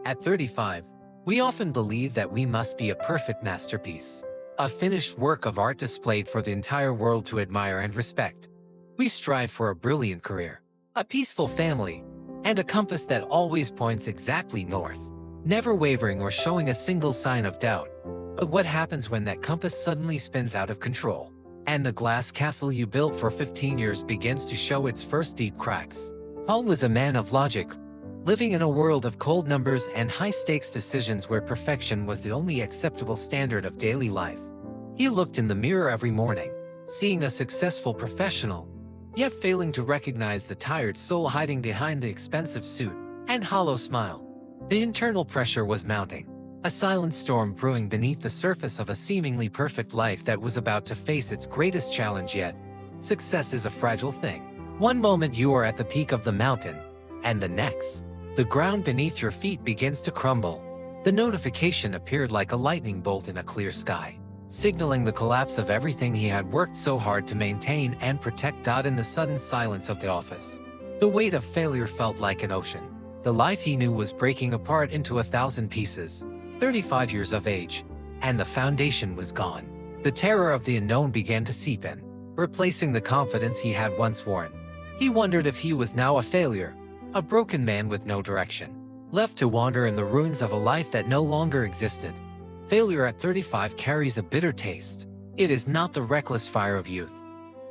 At 35, we often believe that we must be a perfect masterpiece, a finished work of art displayed for the entire world to admire and respect. We strive for a brilliant career, a peaceful family, and a compass that always points exactly north, never wavering or showing a single sign of doubt. But what happens when that compass suddenly spins out of control, and the glass castle you built for 15 years begins to show its first deep cracks? Hoang was a man of logic, living in a world of cold numbers and high-stakes decisions where perfection was the only acceptable standard of daily life. He looked in the mirror every morning, seeing a successful professional, yet failing to recognize the tired soul hiding behind the expensive suit and hollow smile. The internal pressure was mounting, a silent storm brewing beneath the surface of a seemingly perfect life that was about to face its greatest challenge yet. Success is a fragile thing. One moment you are at the peak of the mountain, and the next, the ground beneath your feet begins to crumble. The notification appeared like a lightning bolt in a clear sky, signaling the collapse of everything he had worked so hard to maintain and protect. In the sudden silence of the office, the weight of failure felt like an ocean. The life he knew was breaking apart into 1,000 pieces. 35 years of age, and the foundation was gone. The terror of the unknown began to seep in, replacing the confidence he had once worn. He wondered if he was now a failure, a broken man with no direction, left to wander in the ruins of a life that no longer existed. Failure at 35 carries a bitter taste. It is not the reckless fire of youth,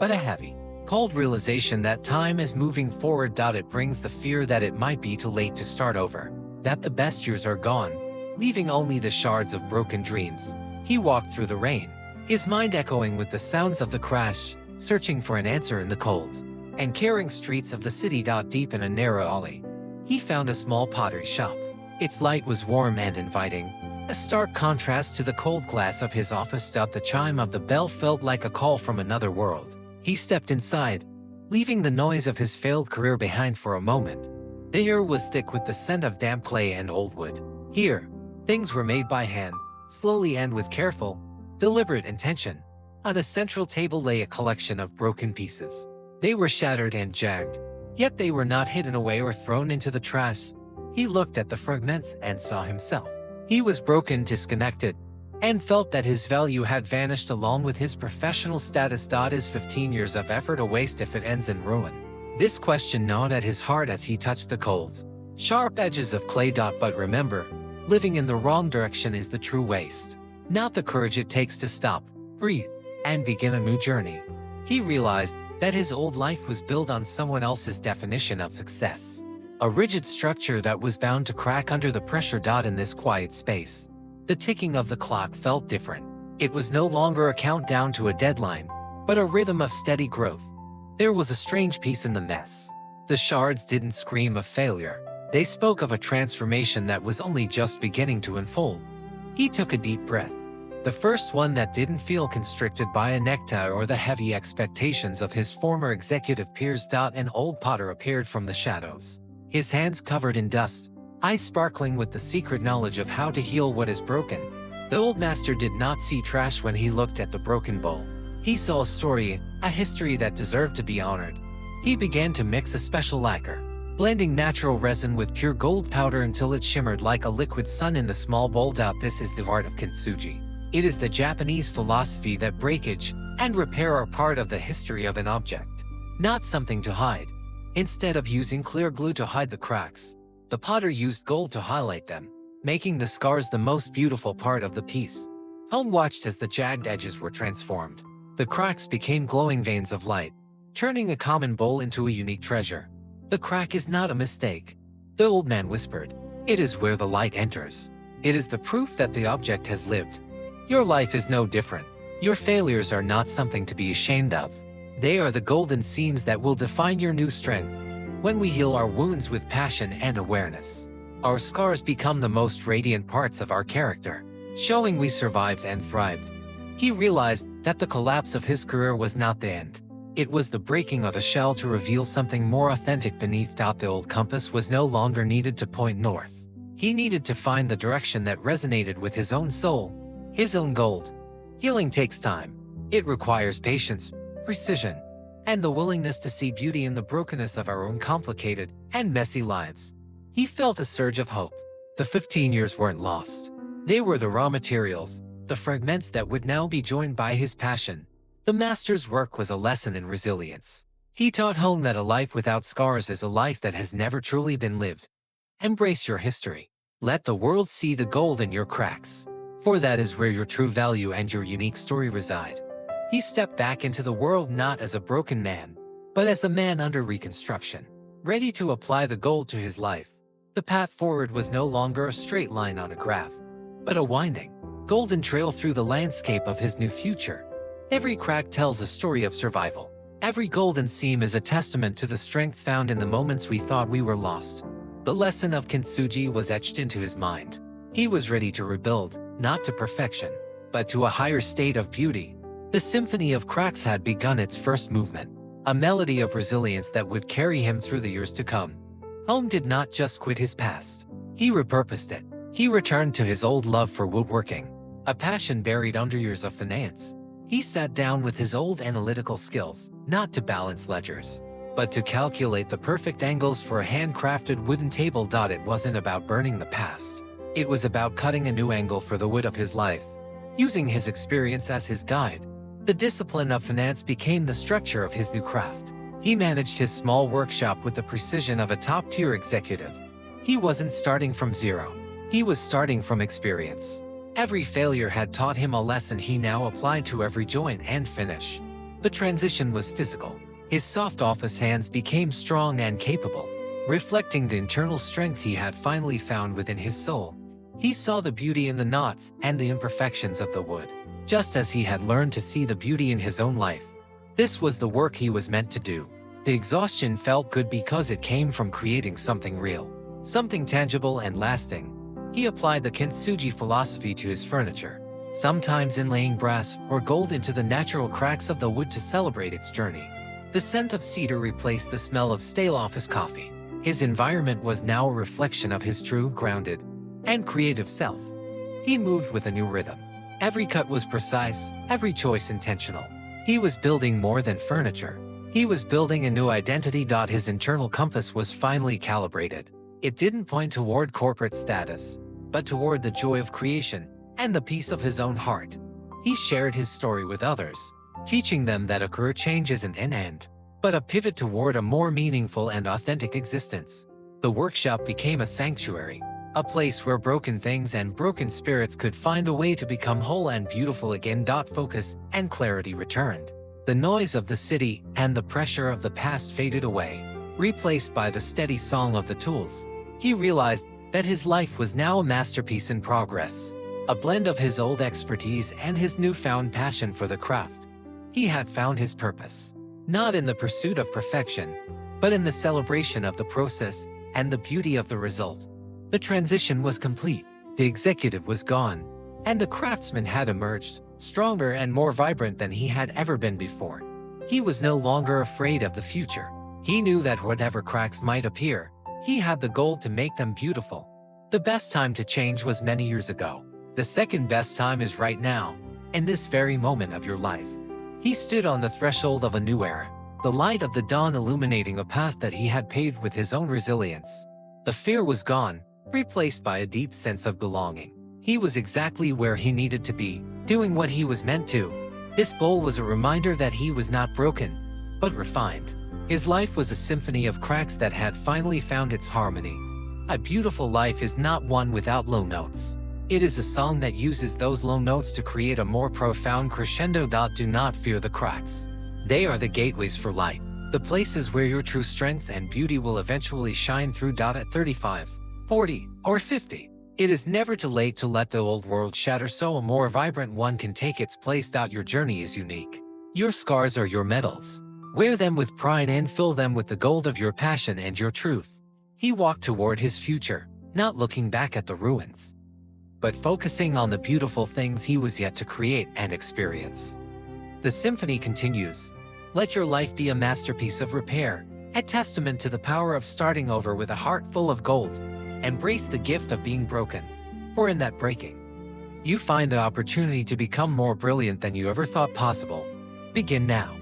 but a heavy, cold realization that time is moving forward. It brings the fear that it might be too late to start over, that the best years are gone, leaving only the shards of broken dreams. He walked through the rain, his mind echoing with the sounds of the crash, searching for an answer in the cold and caring streets of the city. Deep in a narrow alley, he found a small pottery shop. Its light was warm and inviting, a stark contrast to the cold glass of his office. The chime of the bell felt like a call from another world. He stepped inside, leaving the noise of his failed career behind for a moment. The air was thick with the scent of damp clay and old wood. Here, things were made by hand, slowly and with careful, deliberate intention. On a central table lay a collection of broken pieces. They were shattered and jagged, yet they were not hidden away or thrown into the trash. He looked at the fragments and saw himself. He was broken, disconnected, and felt that his value had vanished along with his professional status. Is 15 years of effort a waste if it ends in ruin? This question gnawed at his heart as he touched the cold, sharp edges of clay. But remember, living in the wrong direction is the true waste, not the courage it takes to stop, breathe, and begin a new journey. He realized that his old life was built on someone else's definition of success, a rigid structure that was bound to crack under the pressure. In this quiet space, the ticking of the clock felt different. It was no longer a countdown to a deadline, but a rhythm of steady growth. There was a strange peace in the mess. The shards didn't scream of failure. They spoke of a transformation that was only just beginning to unfold. He took a deep breath, the first one that didn't feel constricted by a necktie or the heavy expectations of his former executive peers. An old potter appeared from the shadows, his hands covered in dust, eyes sparkling with the secret knowledge of how to heal what is broken. The old master did not see trash when he looked at the broken bowl. He saw a story, a history that deserved to be honored. He began to mix a special lacquer, blending natural resin with pure gold powder until it shimmered like a liquid sun in the small bowl. This is the art of Kintsugi. It is the Japanese philosophy that breakage and repair are part of the history of an object, not something to hide. Instead of using clear glue to hide the cracks, the potter used gold to highlight them, making the scars the most beautiful part of the piece. Hoang watched as the jagged edges were transformed. The cracks became glowing veins of light, turning a common bowl into a unique treasure. The crack is not a mistake, the old man whispered. It is where the light enters. It is the proof that the object has lived. Your life is no different. Your failures are not something to be ashamed of. They are the golden seams that will define your new strength. When we heal our wounds with passion and awareness, our scars become the most radiant parts of our character, showing we survived and thrived. He realized that the collapse of his career was not the end. It was the breaking of a shell to reveal something more authentic beneath. The old compass was no longer needed to point north. He needed to find the direction that resonated with his own soul, his own gold. Healing takes time. It requires patience, precision, and the willingness to see beauty in the brokenness of our own complicated and messy lives. He felt a surge of hope, The 15 years weren't lost. They were the raw materials, the fragments that would now be joined by his passion. The master's work was a lesson in resilience. He taught Hoang that a life without scars is a life that has never truly been lived. Embrace your history. Let the world see the gold in your cracks, for that is where your true value and your unique story reside. He stepped back into the world not as a broken man, but as a man under reconstruction, ready to apply the gold to his life. The path forward was no longer a straight line on a graph, but a winding, golden trail through the landscape of his new future. Every crack tells a story of survival. Every golden seam is a testament to the strength found in the moments we thought we were lost. The lesson of Kintsugi was etched into his mind. He was ready to rebuild, not to perfection, but to a higher state of beauty. The symphony of cracks had begun its first movement, a melody of resilience that would carry him through the years to come. Hoang did not just quit his past. He repurposed it. He returned to his old love for woodworking, a passion buried under years of finance. He sat down with his old analytical skills, not to balance ledgers, but to calculate the perfect angles for a handcrafted wooden table. It wasn't about burning the past. It was about cutting a new angle for the wood of his life. Using his experience as his guide, the discipline of finance became the structure of his new craft. He managed his small workshop with the precision of a top-tier executive. He wasn't starting from zero. He was starting from experience. Every failure had taught him a lesson he now applied to every joint and finish. The transition was physical. His soft office hands became strong and capable, reflecting the internal strength he had finally found within his soul. He saw the beauty in the knots and the imperfections of the wood, just as he had learned to see the beauty in his own life. This was the work he was meant to do. The exhaustion felt good because it came from creating something real, something tangible and lasting. He applied the Kintsugi philosophy to his furniture, sometimes inlaying brass or gold into the natural cracks of the wood to celebrate its journey. The scent of cedar replaced the smell of stale office coffee. His environment was now a reflection of his true, grounded, and creative self. He moved with a new rhythm. Every cut was precise, every choice intentional. He was building more than furniture. He was building a new identity. His internal compass was finally calibrated. It didn't point toward corporate status, but toward the joy of creation and the peace of his own heart. He shared his story with others, teaching them that a career change isn't an end, but a pivot toward a more meaningful and authentic existence. The workshop became a sanctuary, a place where broken things and broken spirits could find a way to become whole and beautiful again. Focus and clarity returned. The noise of the city and the pressure of the past faded away, replaced by the steady song of the tools. He realized that his life was now a masterpiece in progress, a blend of his old expertise and his newfound passion for the craft. He had found his purpose, not in the pursuit of perfection, but in the celebration of the process and the beauty of the result. The transition was complete, the executive was gone, and the craftsman had emerged, stronger and more vibrant than he had ever been before. He was no longer afraid of the future. He knew that whatever cracks might appear, he had the goal to make them beautiful. The best time to change was many years ago. The second best time is right now, in this very moment of your life. He stood on the threshold of a new era, the light of the dawn illuminating a path that he had paved with his own resilience. The fear was gone, replaced by a deep sense of belonging. He was exactly where he needed to be, doing what he was meant to. This bowl was a reminder that he was not broken, but refined. His life was a symphony of cracks that had finally found its harmony. A beautiful life is not one without low notes. It is a song that uses those low notes to create a more profound crescendo. Do not fear the cracks. They are the gateways for light, the places where your true strength and beauty will eventually shine through. At 35, 40, or 50, it is never too late to let the old world shatter so a more vibrant one can take its place. Your journey is unique. Your scars are your medals. Wear them with pride and fill them with the gold of your passion and your truth. He walked toward his future, not looking back at the ruins, but focusing on the beautiful things he was yet to create and experience. The symphony continues. Let your life be a masterpiece of repair, a testament to the power of starting over with a heart full of gold. Embrace the gift of being broken, for in that breaking, you find the opportunity to become more brilliant than you ever thought possible. Begin now.